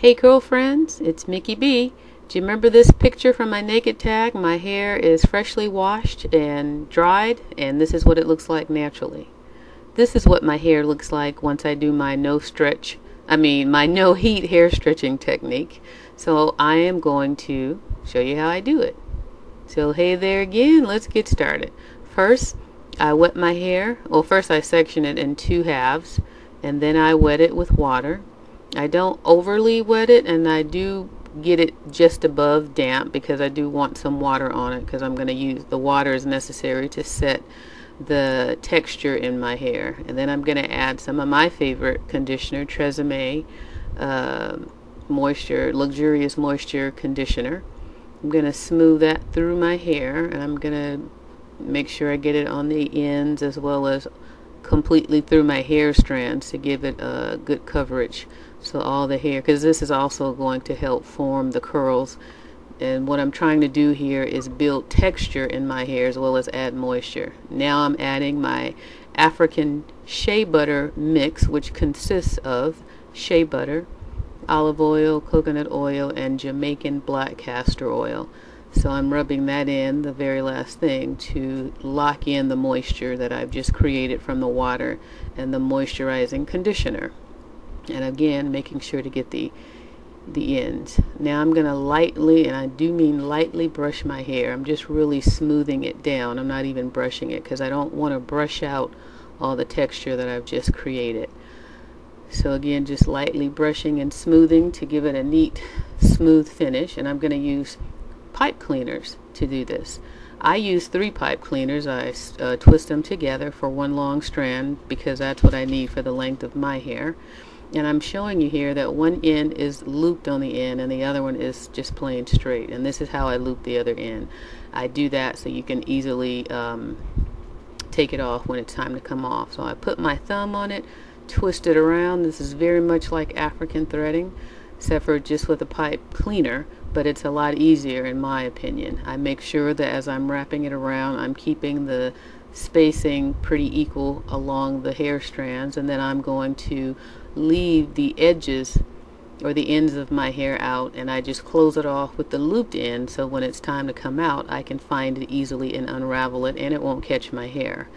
Hey girlfriends, it's Mickey B. Do you remember this picture from my naked tag? My hair is freshly washed and dried, and this is what it looks like naturally. This is what my hair looks like once I do my no heat hair stretching technique. So I am going to show you how I do it. So hey there again, let's get started. First, I wet my hair. Well, first I section it in two halves, and then I wet it with water. I don't overly wet it, and I do get it just above damp because I do want some water on it, because I'm going to use the water is necessary to set the texture in my hair. And then I'm going to add some of my favorite conditioner, Tresemme Luxurious Moisture Conditioner. I'm going to smooth that through my hair, and I'm going to make sure I get it on the ends as well as completely through my hair strands to give it a good coverage. So all the hair, because this is also going to help form the curls, and what I'm trying to do here is build texture in my hair as well as add moisture. Now I'm adding my African shea butter mix, which consists of shea butter, olive oil, coconut oil, and Jamaican black castor oil. So I'm rubbing that in, the very last thing, to lock in the moisture that I've just created from the water and the moisturizing conditioner. And again, making sure to get the ends. Now I'm going to lightly, and I do mean lightly, brush my hair. I'm just really smoothing it down. I'm not even brushing it because I don't want to brush out all the texture that I've just created. So again, just lightly brushing and smoothing to give it a neat, smooth finish. And I'm going to use pipe cleaners to do this. I use 3 pipe cleaners. I twist them together for one long strand because that's what I need for the length of my hair. And I'm showing you here that one end is looped on the end and the other one is just plain straight. And this is how I loop the other end. I do that so you can easily take it off when it's time to come off. So I put my thumb on it, twist it around. This is very much like African threading, except for just with a pipe cleaner, but it's a lot easier in my opinion. I make sure that as I'm wrapping it around, I'm keeping the spacing pretty equal along the hair strands, and then I'm going to leave the edges or the ends of my hair out, and I just close it off with the looped end, so when it's time to come out I can find it easily and unravel it, and it won't catch my hair.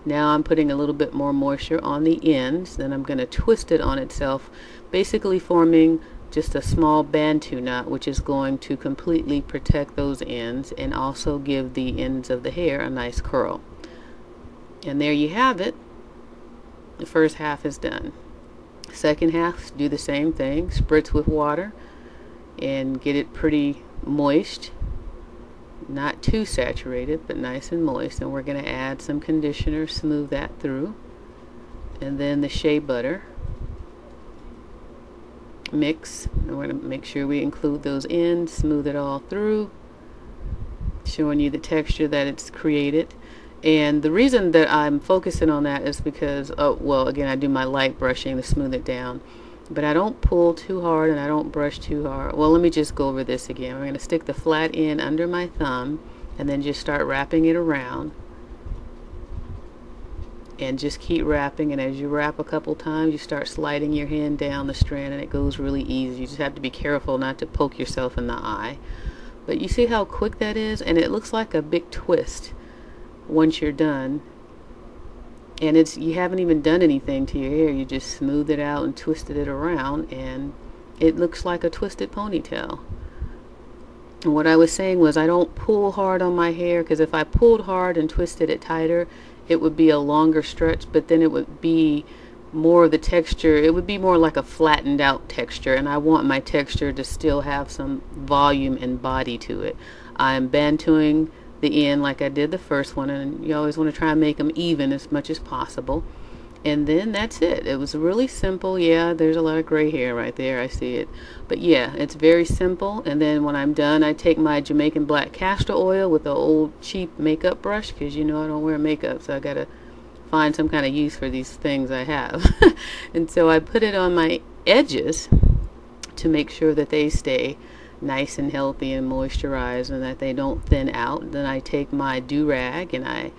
Now I'm putting a little bit more moisture on the ends, then I'm going to twist it on itself, basically forming just a small bantu knot, which is going to completely protect those ends and also give the ends of the hair a nice curl. And there you have it. The first half is done. Second half, do the same thing. Spritz with water and get it pretty moist. Not too saturated, but nice and moist. And we're going to add some conditioner, smooth that through. And then the shea butter mix. And we're going to make sure we include those ends, smooth it all through, showing you the texture that it's created. And the reason that I'm focusing on that is because, again, I do my light brushing to smooth it down, but I don't pull too hard and I don't brush too hard. Well, let me just go over this again. I'm going to stick the flat end under my thumb and then just start wrapping it around, and just keep wrapping. And as you wrap a couple times, you start sliding your hand down the strand, and it goes really easy. You just have to be careful not to poke yourself in the eye. But you see how quick that is, and it looks like a big twist once you're done, and you haven't even done anything to your hair. You just smoothed it out and twisted it around, and it looks like a twisted ponytail. And what I was saying was, I don't pull hard on my hair, because if I pulled hard and twisted it tighter, it would be a longer stretch, but then it would be more of the texture, it would be more like a flattened out texture, and I want my texture to still have some volume and body to it. I'm bantuing the end like I did the first one, and you always want to try and make them even as much as possible. And then that's it. It was really simple. Yeah, there's a lot of gray hair right there, I see it, but yeah, it's very simple. And then when I'm done, I take my Jamaican black castor oil with an old cheap makeup brush, because you know I don't wear makeup, so I gotta find some kind of use for these things I have. And so I put it on my edges to make sure that they stay nice and healthy and moisturized and that they don't thin out. Then I take my do-rag and I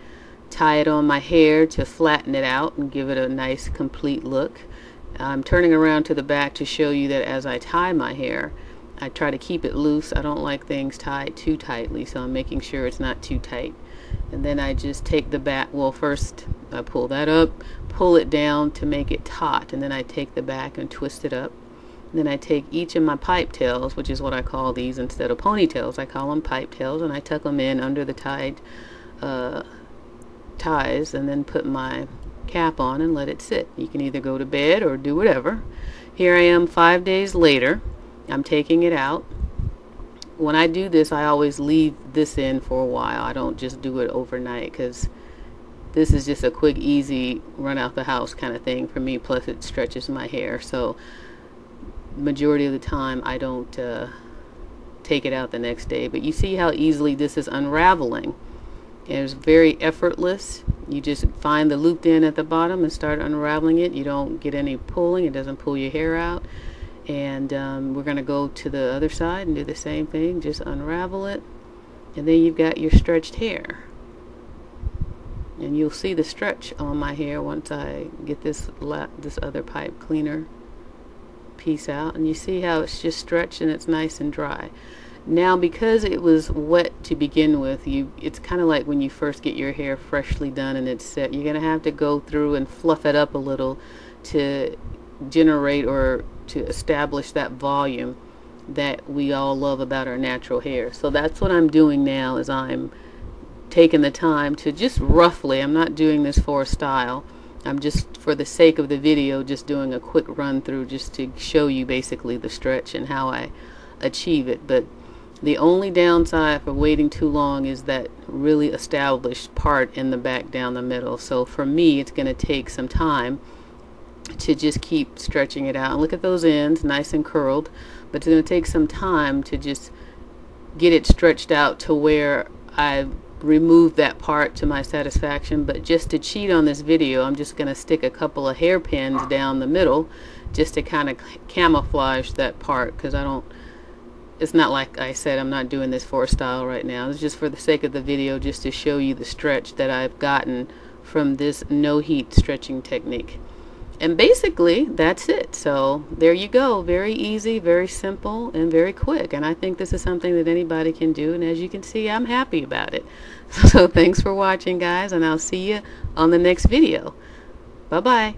tie it on my hair to flatten it out and give it a nice complete look. I'm turning around to the back to show you that as I tie my hair, I try to keep it loose. I don't like things tied too tightly, so I'm making sure it's not too tight. And then I just take the back, well, first I pull that up, pull it down to make it taut, and then I take the back and twist it up. And then I take each of my pipe tails, which is what I call these instead of ponytails. I call them pipe tails, and I tuck them in under the ties, and then put my cap on and let it sit. You can either go to bed or do whatever. Here I am 5 days later. I'm taking it out. When I do this, I always leave this in for a while. I don't just do it overnight, because this is just a quick, easy, run out the house kind of thing for me. Plus it stretches my hair, so majority of the time I don't take it out the next day. But you see how easily this is unraveling. It's very effortless. You just find the looped end at the bottom and start unraveling it. You don't get any pulling. It doesn't pull your hair out. And we're going to go to the other side and do the same thing. Just unravel it, and then you've got your stretched hair. And you'll see the stretch on my hair once I get this other pipe cleaner piece out. And you see how it's just stretched and it's nice and dry. Now, because it was wet to begin with, it's kind of like when you first get your hair freshly done and it's set. You're going to have to go through and fluff it up a little to generate or to establish that volume that we all love about our natural hair. So that's what I'm doing now, is I'm taking the time to just roughly, I'm not doing this for a style, I'm just, for the sake of the video, just doing a quick run through just to show you basically the stretch and how I achieve it. But the only downside for waiting too long is that really established part in the back down the middle. So for me, it's going to take some time to just keep stretching it out. And look at those ends, nice and curled. But it's going to take some time to just get it stretched out to where I removed that part to my satisfaction. But just to cheat on this video, I'm just going to stick a couple of hairpins down the middle just to kind of camouflage that part, because it's not like I said, I'm not doing this for a style right now. It's just for the sake of the video, just to show you the stretch that I've gotten from this no heat stretching technique. And basically that's it. So there you go. Very easy, very simple, and very quick. And I think this is something that anybody can do, and as you can see, I'm happy about it. So thanks for watching, guys, and I'll see you on the next video. Bye bye.